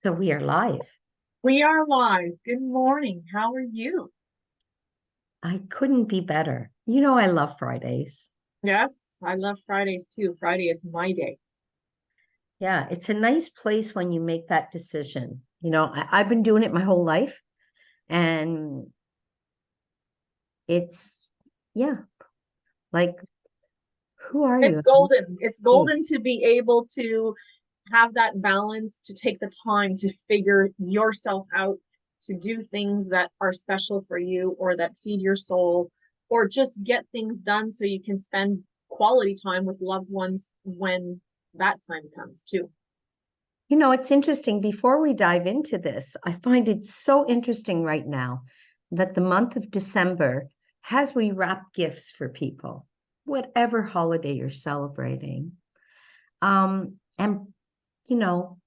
So we are live. We are live. Good morning. How are you? I couldn't be better. You know, I love Fridays. Yes, I love Fridays too. Friday is my day. Yeah, it's a nice place when you make that decision. I've been doing it my whole life, and it's, yeah, like, who are It's you? golden. It's Hey, golden to be able to have that balance, to take the time to figure yourself out, to do things that are special for you or that feed your soul, or just get things done so you can spend quality time with loved ones when that time comes too. It's interesting. Before we dive into this, I find it so interesting right now that the month of December has we wrap gifts for people, whatever holiday you're celebrating. And you know,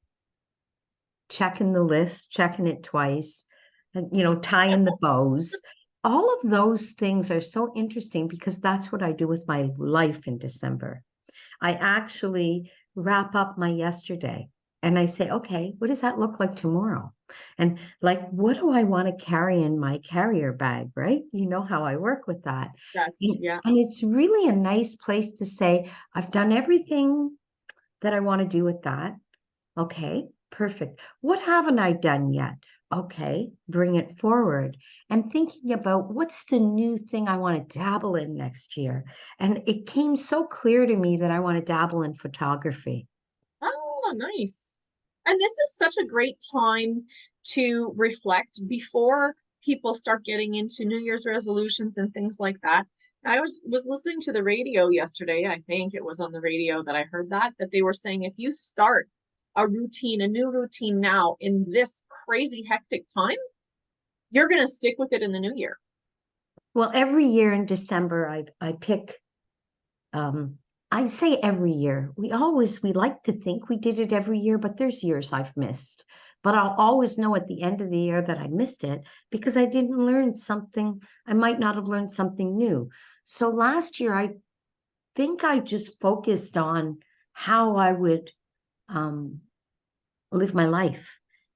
checking the list, checking it twice, and tying the bows. All of those things are so interesting because that's what I do with my life in December. I actually wrap up my yesterday and I say, okay, what does that look like tomorrow? And like, what do I want to carry in my carrier bag, right? You know how I work with that. That's, yeah. And it's really a nice place to say, I've done everything that I want to do with that. Okay, perfect. What haven't I done yet? Okay, bring it forward. And thinking about what's the new thing I want to dabble in next year. And it came so clear to me that I want to dabble in photography. Oh, nice. And this is such a great time to reflect before people start getting into New Year's resolutions and things like that. I was listening to the radio yesterday. I think it was on the radio that I heard that they were saying if you start a routine, a new routine now in this crazy hectic time, you're going to stick with it in the new year. Well, every year in December, I pick. I say every year. We like to think we did it every year, but there's years I've missed. But I'll always know at the end of the year that I missed it because I didn't learn something. I might not have learned something new. So last year, I think I just focused on how I would um, live my life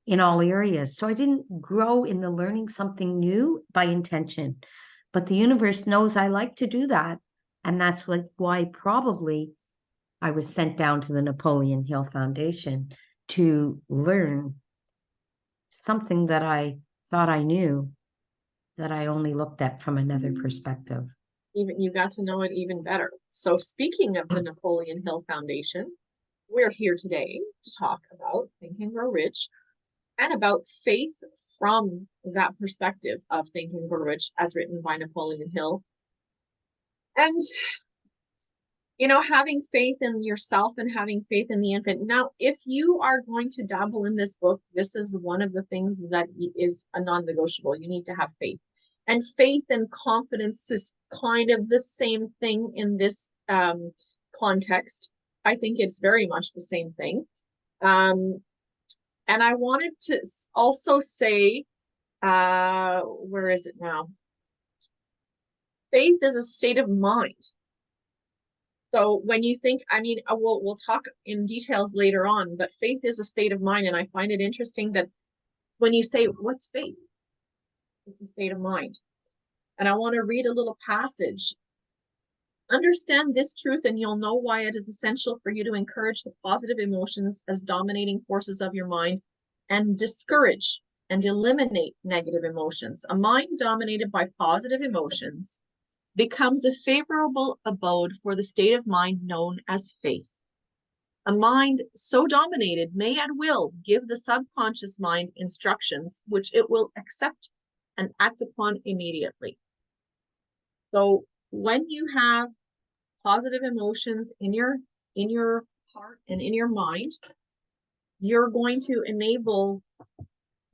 in all areas. So I didn't grow in the learning something new by intention, but the universe knows I like to do that. And that's why probably I was sent down to the Napoleon Hill Foundation to learn something that I thought I knew that I only looked at from another perspective. Even you got to know it even better. So speaking of the Napoleon Hill Foundation, we're here today to talk about Think and Grow Rich and about faith from that perspective of Think and Grow Rich as written by Napoleon Hill. And, having faith in yourself and having faith in the infant. Now, if you are going to dabble in this book, this is one of the things that is a non negotiable. You need to have faith. And faith and confidence is kind of the same thing in this context. I think it's very much the same thing. Um, and I wanted to also say, where is it now? Faith is a state of mind. So when you think, I mean, we'll talk in details later on, but faith is a state of mind, and I find it interesting that when you say, "What's faith?" It's a state of mind. And I want to read a little passage. Understand this truth, and you'll know why it is essential for you to encourage the positive emotions as dominating forces of your mind and discourage and eliminate negative emotions. A mind dominated by positive emotions becomes a favorable abode for the state of mind known as faith. A mind so dominated may at will give the subconscious mind instructions which it will accept and act upon immediately. So when you have positive emotions in your heart and in your mind, you're going to enable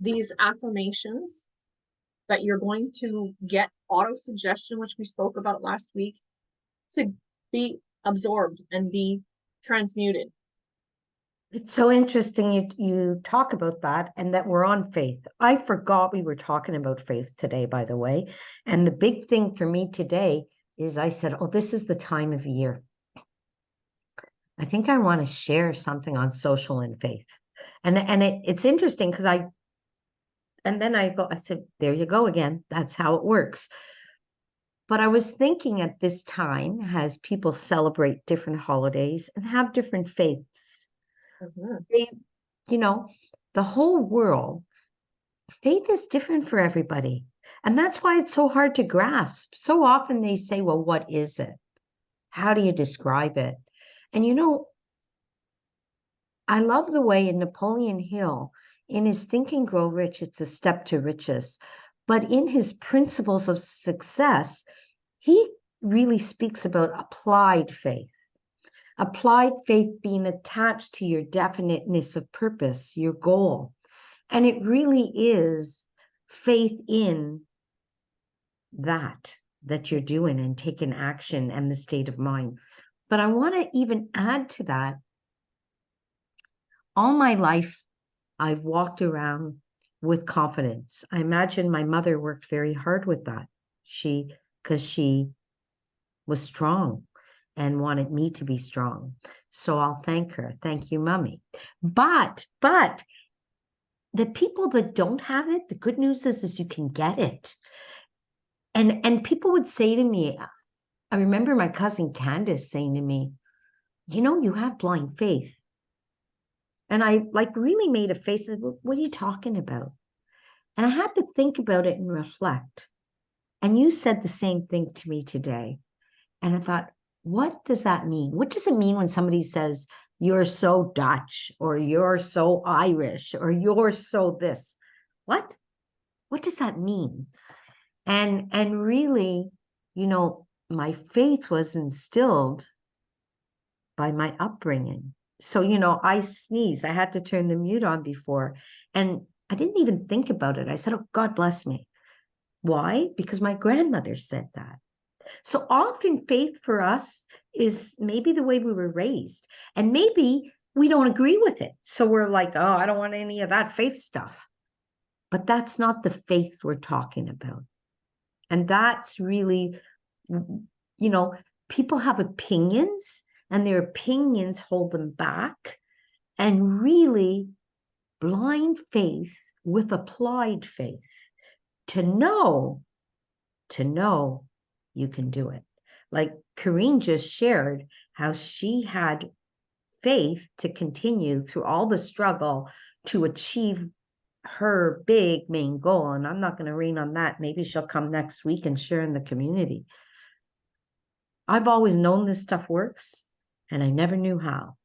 these affirmations that you're going to get auto suggestion, which we spoke about last week, to be absorbed and be transmuted. It's so interesting you talk about that and that we're on faith. I forgot we were talking about faith today, by the way. And the big thing for me today is I said, oh, this is the time of year. I think I want to share something on social and faith. And it's interesting because I said, there you go again. That's how it works. But I was thinking at this time, as people celebrate different holidays and have different faiths, Mhm. they, you know, the whole world, faith is different for everybody. And that's why it's so hard to grasp. So often they say, well, what is it? How do you describe it? And I love the way in Napoleon Hill, in his Think and Grow Rich, it's a step to riches. But in his principles of success, he really speaks about applied faith. Applied faith being attached to your definiteness of purpose, your goal. And it really is faith in that you're doing and taking action and the state of mind. But I want to even add to that, all my life, I've walked around with confidence. I imagine my mother worked very hard with that. Because she was strong and wanted me to be strong. So I'll thank her. Thank you, mommy. But the people that don't have it, the good news is you can get it. And people would say to me, I remember my cousin Candace saying to me, you have blind faith. And I like really made a face of, what are you talking about? And I had to think about it and reflect. And you said the same thing to me today. And I thought, what does that mean? What does it mean when somebody says, you're so Dutch, or you're so Irish, or you're so this? What? What does that mean? And really, my faith was instilled by my upbringing. So, I sneezed. I had to turn the mute on before. And I didn't even think about it. I said, oh, God bless me. Why? Because my grandmother said that. So often faith for us is maybe the way we were raised, and maybe we don't agree with it. So we're like, oh, I don't want any of that faith stuff. But that's not the faith we're talking about. And that's really, you know, people have opinions and their opinions hold them back. And really, blind faith with applied faith to know you can do it. Like Karine just shared how she had faith to continue through all the struggle to achieve her big main goal. And I'm not going to rain on that. Maybe she'll come next week and share in the community. I've always known this stuff works, and I never knew how.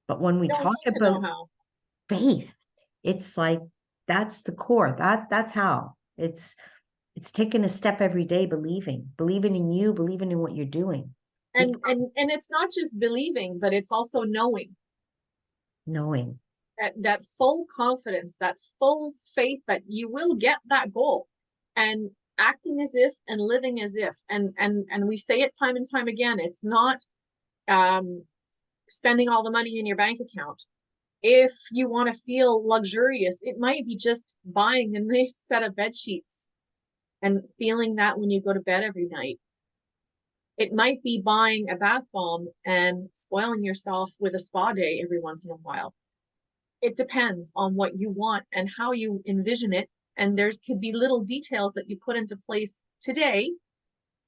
But when we You don't talk need to know about how. faith, it's like that's the core. That's how. It's taking a step every day, believing in you, believing in what you're doing. And it's not just believing, but it's also Knowing. that full confidence, that full faith that you will get that goal, and acting as if and living as if. And we say it time and time again. It's not um, spending all the money in your bank account. If you want to feel luxurious, it might be just buying a nice set of bed sheets and feeling that when you go to bed every night. It might be buying a bath bomb and spoiling yourself with a spa day every once in a while. It depends on what you want and how you envision it. And there could be little details that you put into place today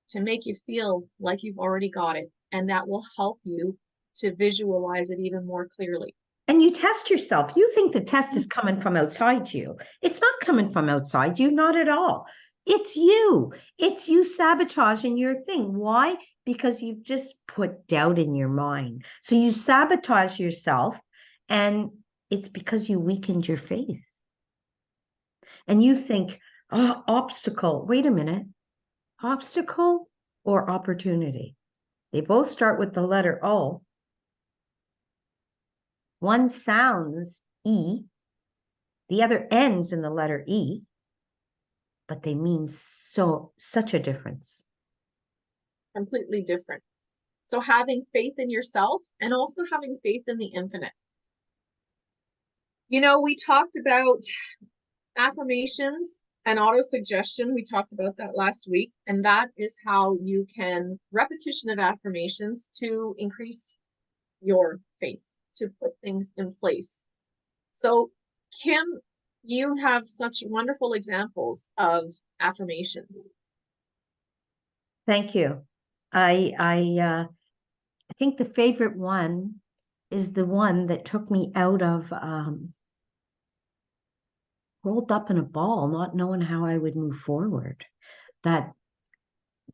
to make you feel like you've already got it. And that will help you to visualize it even more clearly. And you test yourself. You think the test is coming from outside you. It's not coming from outside you, not at all. It's you. It's you sabotaging your thing. Why? Because you've just put doubt in your mind. So you sabotage yourself, and it's because you weakened your faith. And you think, oh, obstacle. Wait a minute. Obstacle or opportunity? They both start with the letter O. One sounds E, the other ends in the letter E, but they mean such a difference. Completely different. So having faith in yourself and also having faith in the infinite. We talked about affirmations and auto suggestion. We talked about that last week, and that is how you can repetition of affirmations to increase your faith, to put things in place. So, Kim, you have such wonderful examples of affirmations. Thank you. I think the favorite one is the one that took me out of rolled up in a ball, not knowing how I would move forward. That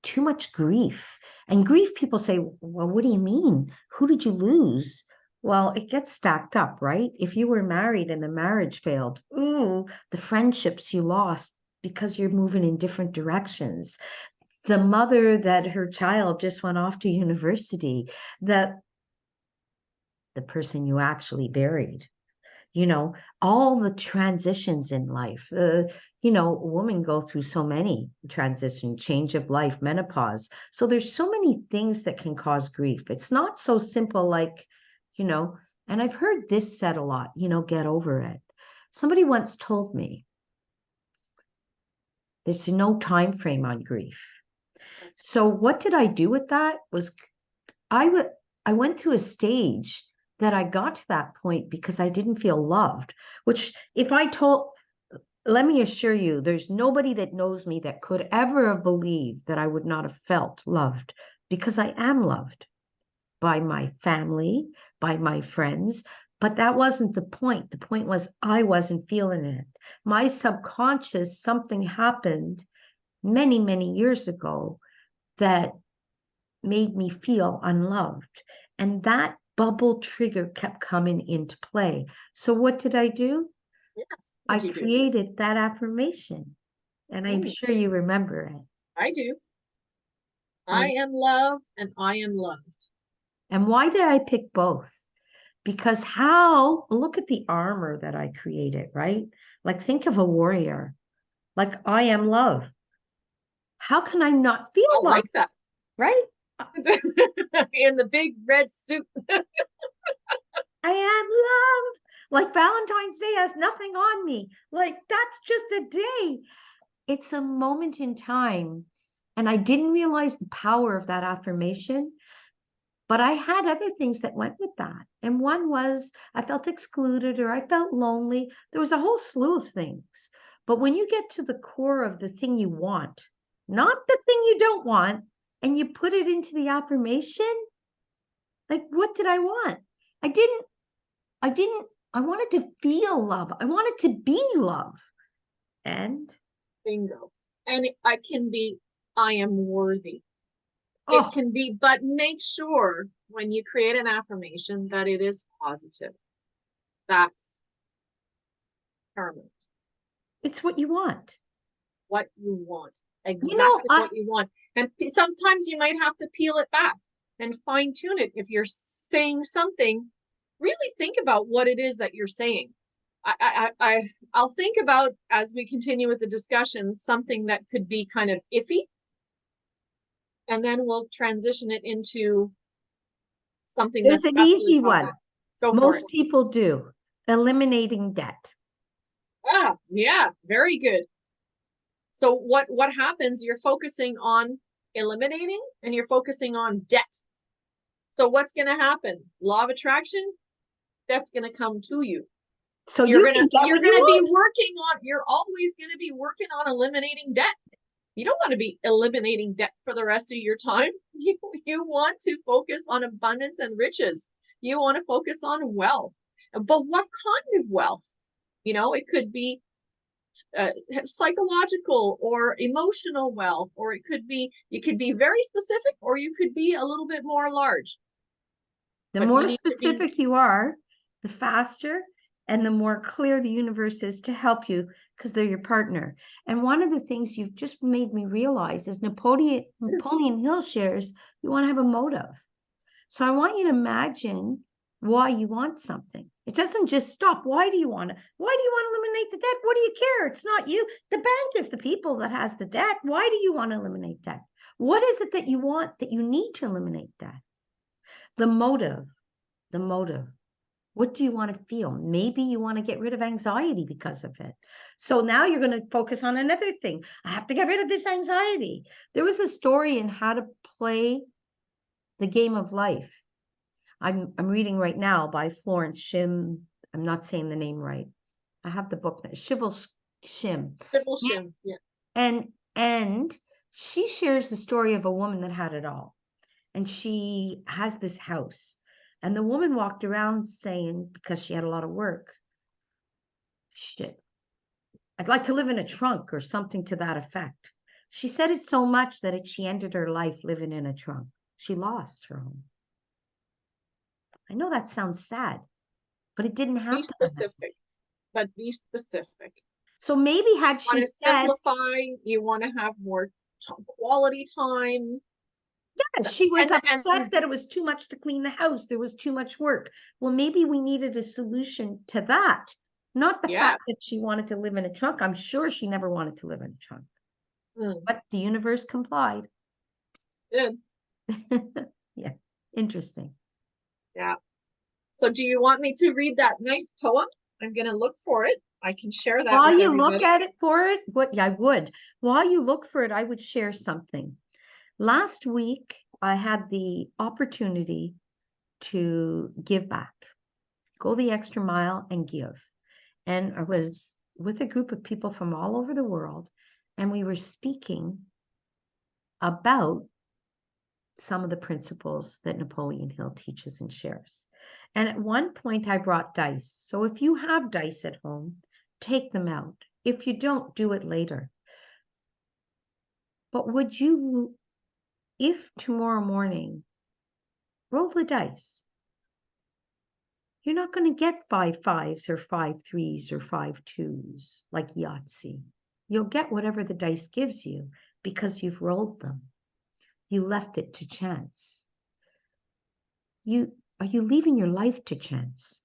too much grief. And grief, people say, well, what do you mean? Who did you lose? Well, it gets stacked up, right? If you were married and the marriage failed, ooh, the friendships you lost because you're moving in different directions. The mother that her child just went off to university, that the person you actually buried, you know, all the transitions in life. Women go through so many transition, change of life, menopause. So there's so many things that can cause grief. It's not so simple like, you know, and I've heard this said a lot, get over it. Somebody once told me there's no time frame on grief. So what did I do with that was I would I went through a stage that I got to that point because I didn't feel loved, which if I told let me assure you, there's nobody that knows me that could ever have believed that I would not have felt loved because I am loved by my family, by my friends. But that wasn't the point. The point was I wasn't feeling it. My subconscious, something happened many, many years ago that made me feel unloved. And that bubble trigger kept coming into play. So what did I do? Yes. I What did you do? created that affirmation, and I'm sure you remember it. I do. I And am loved and I am loved. and why did I pick both? Because look at the armor that I created, right? Like think of a warrior. Like I am love. How can I not feel I love, like that. right? In the big red suit. I am love. Like Valentine's Day has nothing on me. Like that's just a day. It's a moment in time. And I didn't realize the power of that affirmation. But I had other things that went with that. And one was I felt excluded or I felt lonely. There was a whole slew of things. But when you get to the core of the thing you want, not the thing you don't want, and you put it into the affirmation, like what did I want? I didn't, I didn't, I wanted to feel love. I wanted to be love. And Bingo. And I can be, I am worthy. It oh, can be, but make sure when you create an affirmation that it is positive. That's paramount. it's what you want. What you want, You know, exactly what you want. And sometimes you might have to peel it back and fine tune it. If you're saying something, really think about what it is that you're saying. I'll think about, as we continue with the discussion, something that could be kind of iffy, and then we'll transition it into something there's that's an absolutely easy one. positive. Go for it. Most people do. Eliminating debt. Ah, yeah, very good. So what happens? You're focusing on eliminating, and you're focusing on debt. So what's going to happen? Law of attraction, that's going to come to you. So you can get You're what you going to be want. working on, you're always going to be working on eliminating debt. You don't want to be eliminating debt for the rest of your time. You want to focus on abundance and riches. You want to focus on wealth. But what kind of wealth? It could be psychological or emotional wealth, or you could be very specific, or you could be a little bit more large. The But you more need to be specific you are, the faster and the more clear the universe is to help you because they're your partner. And one of the things you've just made me realize is Napoleon Hill shares you want to have a motive. So I want you to imagine why you want something. It doesn't just stop. Why do you want to eliminate the debt? What do you care? It's not you. The bank is the people that has the debt. Why do you want to eliminate debt? What is it that you want that you need to eliminate debt? The motive, the motive. What do you want to feel? Maybe you want to get rid of anxiety because of it. So now you're going to focus on another thing. I have to get rid of this anxiety. There was a story in How to Play the Game of Life. I'm reading right now by Florence Shim. I'm not saying the name right. I have the book, Shivel Shim. Triple shim. Yeah. And she shares the story of a woman that had it all. And she has this house. And the woman walked around saying, because she had a lot of work, shit, I'd like to live in a trunk or something to that effect. She said it so much that she ended her life living in a trunk. She lost her home. I know that sounds sad, but it didn't Be have to end that. specific, but be specific. So maybe had Want she to said, simplify, you want to have more quality time. yeah, she was upset And that it was too much to clean the house. There was too much work. Well, maybe we needed a solution to that. Not the fact yes. that she wanted to live in a trunk. I'm sure she never wanted to live in a trunk, Mm, but the universe complied. good. Yeah, interesting. Yeah. So do you want me to read that nice poem? I'm going to look for it. I can share that While with you look everybody. at it for it, what yeah, I would. While you look for it, I would share something. Last week, I had the opportunity to give back, go the extra mile and give. And I was with a group of people from all over the world, and we were speaking about some of the principles that Napoleon Hill teaches and shares. And at one point, I brought dice. So if you have dice at home, take them out. If you don't, do it later. But would you, if tomorrow morning, roll the dice? You're not going to get 5 5s or 5 3s or 5 2s like Yahtzee. You'll get whatever the dice gives you because you've rolled them. You left it to chance. Are you leaving your life to chance?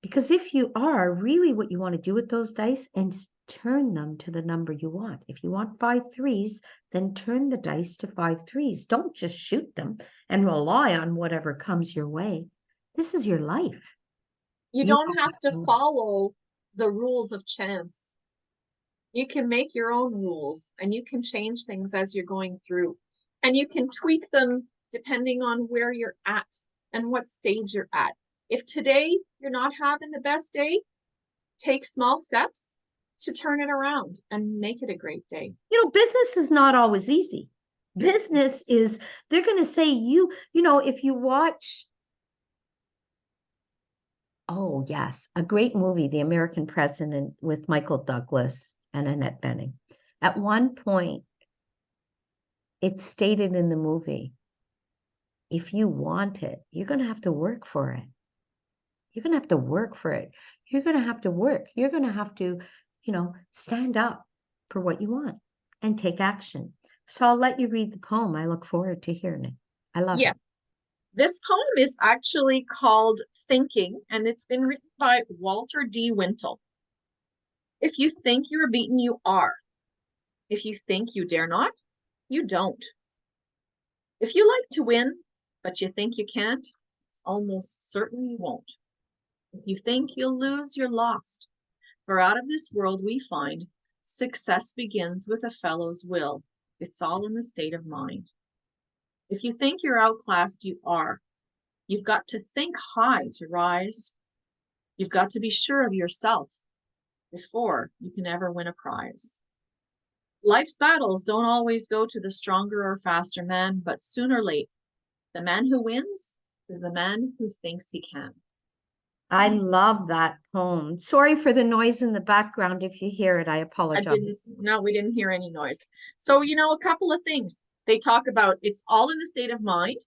Because if you are, really what you want to do with those dice and turn them to the number you want. If you want 5 3s, then turn the dice to 5 3s. Don't just shoot them and rely on whatever comes your way. This is your life. You You don't have to follow the rules of chance. You can make your own rules and you can change things as you're going through. And you can tweak them depending on where you're at and what stage you're at. If today you're not having the best day, take small steps to turn it around and make it a great day. Business is not always easy. Business is, they're going to say if you watch, oh, yes, a great movie, The American President with Michael Douglas and Annette Bening. At one point, it's stated in the movie, if you want it, you're going to have to work for it. You're going to have to work for it. You're going to have to work. You're going to have to, stand up for what you want and take action. So I'll let you read the poem. I look forward to hearing it. I love Yeah. it. This poem is actually called Thinking, and it's been written by Walter D. Wintle. If you think you're beaten, you are. If you think you dare not, you don't. If you like to win, but you think you can't, it's almost certain you won't. If you think you'll lose, you're lost. For out of this world we find success begins with a fellow's will. It's all in the state of mind. If you think you're outclassed, you are. You've got to think high to rise. You've got to be sure of yourself before you can ever win a prize. Life's battles don't always go to the stronger or faster man, but sooner or late, the man who wins is the man who thinks he can. I love that poem. Sorry for the noise in the background. If you hear it, I apologize. No, we didn't hear any noise. So, a couple of things. They talk about it's all in the state of mind,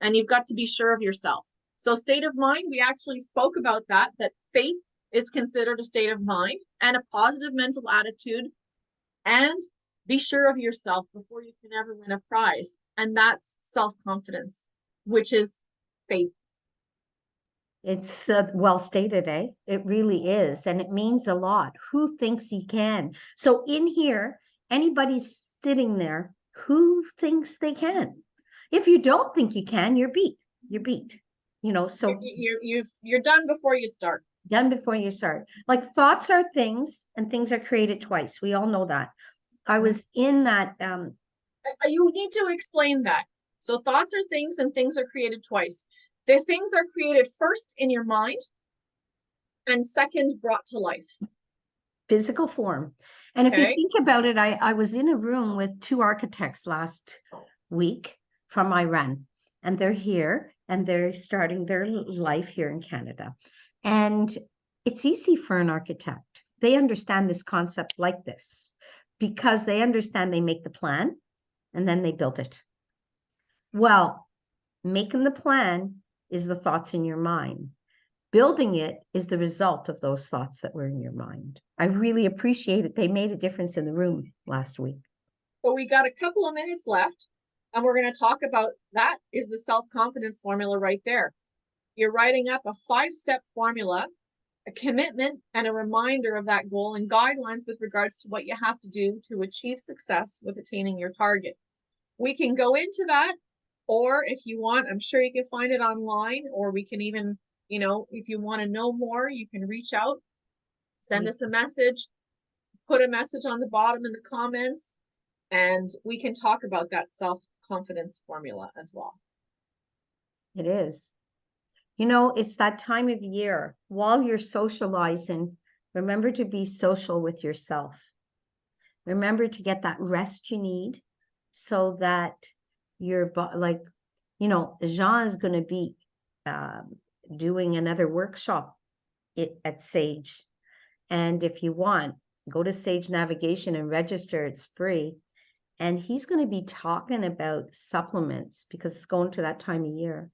and you've got to be sure of yourself. So, state of mind, we actually spoke about that faith is considered a state of mind and a positive mental attitude, and be sure of yourself before you can ever win a prize. And that's self-confidence, which is faith. It's well stated, eh? It really is. And it means a lot. Who thinks he can? So in here, anybody sitting there who thinks they can. If you don't think you can, you're beat. You're beat. So You're done before you start. done before you start. Like thoughts are things and things are created twice. We all know that. I was in that You need to explain that. So thoughts are things and things are created twice. The things are created first in your mind, And second, brought to life. Physical form. And if you Okay. think about it, I was in a room with 2 architects last week from Iran, and they're here and they're starting their life here in Canada. And it's easy for an architect. They understand this concept like this because they understand they make the plan and then they build it. Well, making the plan is the thoughts in your mind. Building it is the result of those thoughts that were in your mind. I really appreciate it. They made a difference in the room last week. So we got a couple of minutes left, and we're going to talk about that is the self-confidence formula right there. You're writing up a 5-step formula, a commitment and a reminder of that goal, and guidelines with regards to what you have to do to achieve success with attaining your target. We can go into that, or if you want, I'm sure you can find it online, or we can even, if you want to know more, you can reach out, send us a message, put a message on the bottom in the comments, and we can talk about that self-confidence formula as well. It is. It's that time of year. While you're socializing, remember to be social with yourself. Remember to get that rest you need so that you're like, Jean is going to be doing another workshop at Sage. And if you want, go to Sage Navigation and register. It's free. And he's going to be talking about supplements because it's going to that time of year.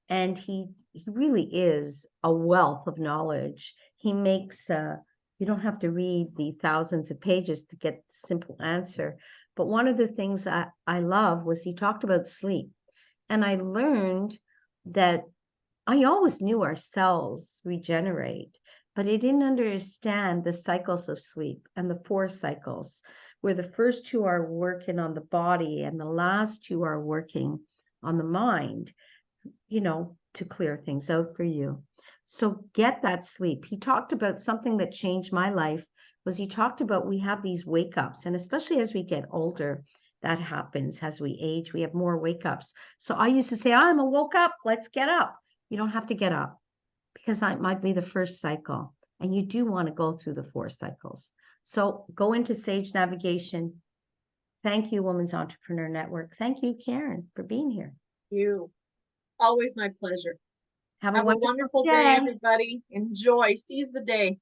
And he really is a wealth of knowledge. He makes you don't have to read the thousands of pages to get the simple answer. But one of the things I love was he talked about sleep. And I learned that I always knew our cells regenerate, but I didn't understand the cycles of sleep and the 4 cycles, where the first 2 are working on the body and the last 2 are working on the mind, to clear things out for you. So get that sleep. He talked about something that changed my life was he talked about we have these wake ups, and especially as we get older, that happens as we age, we have more wake ups. So I used to say, I'm a woke up, let's get up. You don't have to get up because that might be the first cycle. And you do want to go through the 4 cycles. So go into Sage Navigation. Thank you, Women's Entrepreneur Network. Thank you, Karen, for being here. You. Always my pleasure. Have Have a wonderful day, everybody. Enjoy. Seize the day.